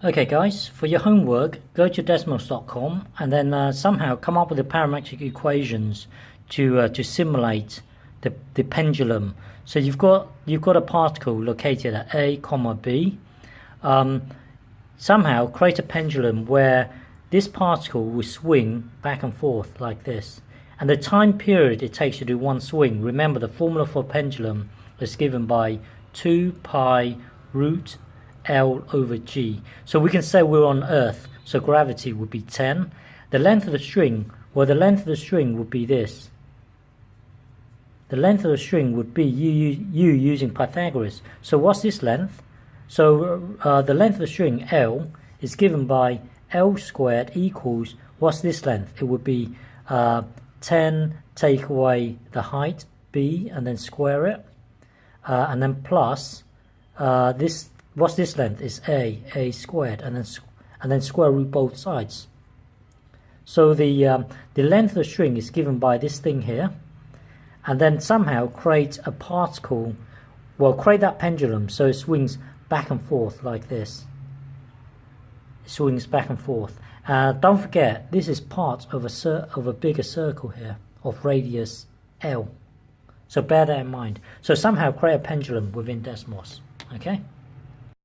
Okay guys, for your homework, go to desmos.com and then somehow come up with the parametric equations to simulate the pendulum. So you've got a particle located at A, B. Somehow create a pendulum where this particle will swing back and forth like this. And the time period it takes to do one swing, remember the formula for a pendulum is given by 2 pi root L over G. So we can say we're on Earth, so gravity would be 10. The length of the string, well, the length of the string would be this. The length of the string would be you using Pythagoras. So what's this length? So the length of the string L is given by L squared equals, what's this length? It would be 10 take away the height B and then square it, and then plus this. What's this length? Is A squared, and then square root both sides. So the length of the string is given by this thing here, and then somehow create a particle. Well, create that pendulum so it swings back and forth like this. It swings back and forth. Don't forget, this is part of a bigger circle here of radius L. So bear that in mind. So somehow create a pendulum within Desmos. Okay.